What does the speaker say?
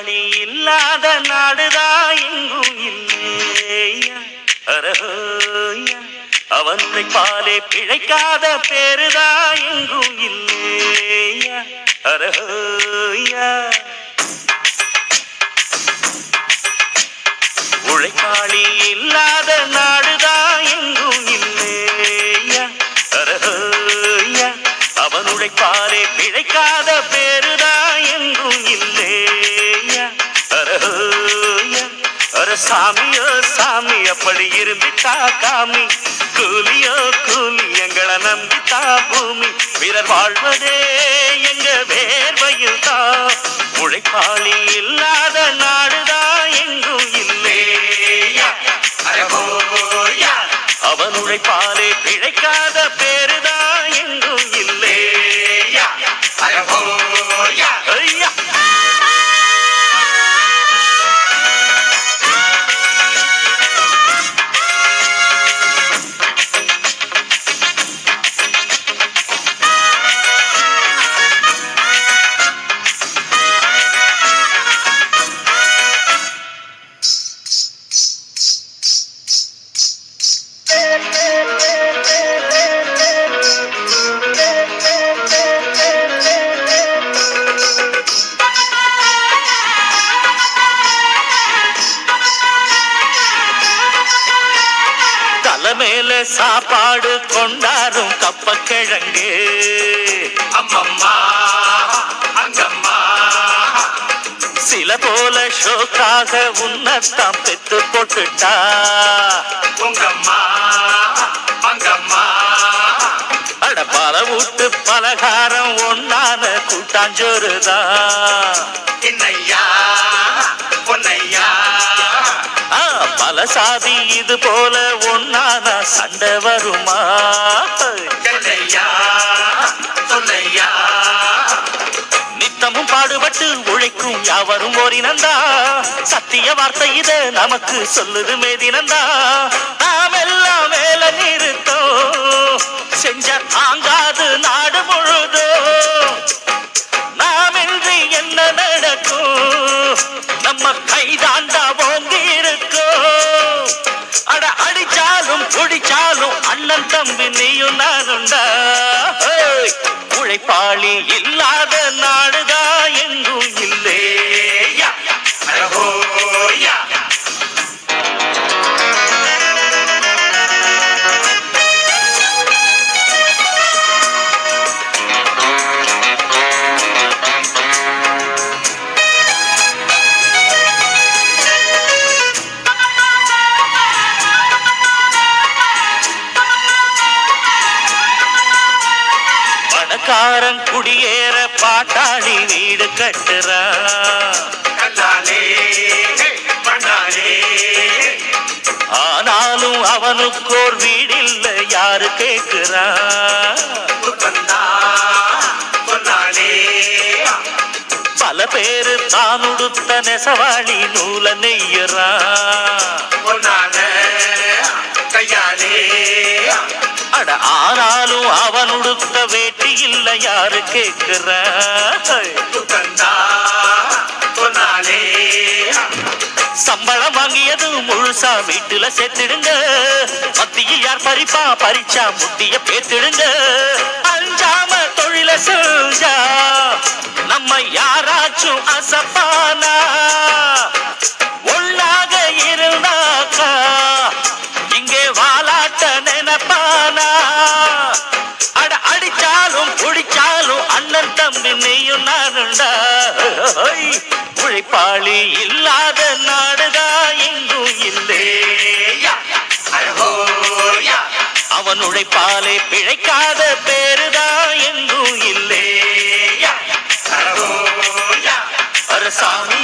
உழைப்பாளி இல்லாத நாடுதான் எங்கும் இல்லையா அரஹோயா அவன் உழைப்பாலே பிழைக்காத பேருதான் எங்கும் இல்லையா அரஹோயா உழைப்பாளி இல்லாத நாடுதான் எங்கும் இல்லையா அரஹோயா அவன் உழைப்பாலே பிழைக்காத பேருதான் எங்கும் இல்லையா அரஹோயா அர சாமியோ சாமி அப்படி இருந்துட்டா காமி கூலியோ கூலி எங்களை நம்பித்தா பூமி பிறர் வாழ்வதே எங்க வேர்வையில் தான் உழைப்பாளி இல்லாத நாடுதான் எங்கும் இல்லையா அவன் உழைப்பாலே பிழைக்காத பேருதான் எங்கும் இல்லையா ஐயா மேல சாப்பாடு கொண்டாரும் கப்பக்கிழங்கு அம்மம்மா அங்கம்மா சில போல ஷோக்காக உன்னத்தான் பெத்து போட்டுட்டா உங்கம்மா அங்கம்மா அட பல வீட்டு பலகாரம் ஒன்னான கூட்டாஞ்சோறுதான் என்னையா பொன்னையா பல சாதி இது போல ஒன்னான சண்டை வருமா நித்தமும் பாடுபட்டு உழைக்கும் யாவரும் ஓரினந்தா சத்திய வார்த்தை இத நமக்கு சொல்லுது மேதினந்தா நாம் எல்லாம் மேல நிறுத்தோம் செஞ்ச தாங்காது நாடு முழுதும் நாம் இன்றி என்ன நடக்கும் நம்ம கைதாண்டா ஓங்கி இருக்கும் அட அடிச்சாலும் குடிச்சாலும் அண்ணன் தம்பி நீயும் நானுண்டா உழைப்பாளி இல்லாத நாடுதான் எங்கும் இல்லையா அரஹோயா காரன் குடியேற பாட்டாளி வீடு கட்டுறான் ஆனாலும் அவனுக்கோர் வீடு இல்ல யாரு கேட்கிறான் பல பேரு தான் உடுத்த நெசவாளி நூல நெய்யறான் அட ஆனாலும் அவன் உடுத்த வேட்டி இல்ல யாரு கேட்கிற சம்பளம் வாங்கியது முழுசா வீட்டுல சேர்த்திடுங்க மத்தியில் யார் பறிப்பா பறிச்சா முட்டிய பேத்திடுங்க அஞ்சாம தொழில செஞ்சா நம்ம யாராச்சும் அசப்பானா ஒன்னாக இருந்தாக்கா இங்கே வாலாட்ட நினைப்பானா அட அடிச்சாலும் குடிச்சாலும் அண்ணன் தம்பி நீயும் நானுண்டா உழைப்பாளி இல்லாத நாடுதான் எங்கும் இல்லையா அவன் உழைப்பாலே பிழைக்காத பேருதான் எங்கும் இல்லையா அரசாமி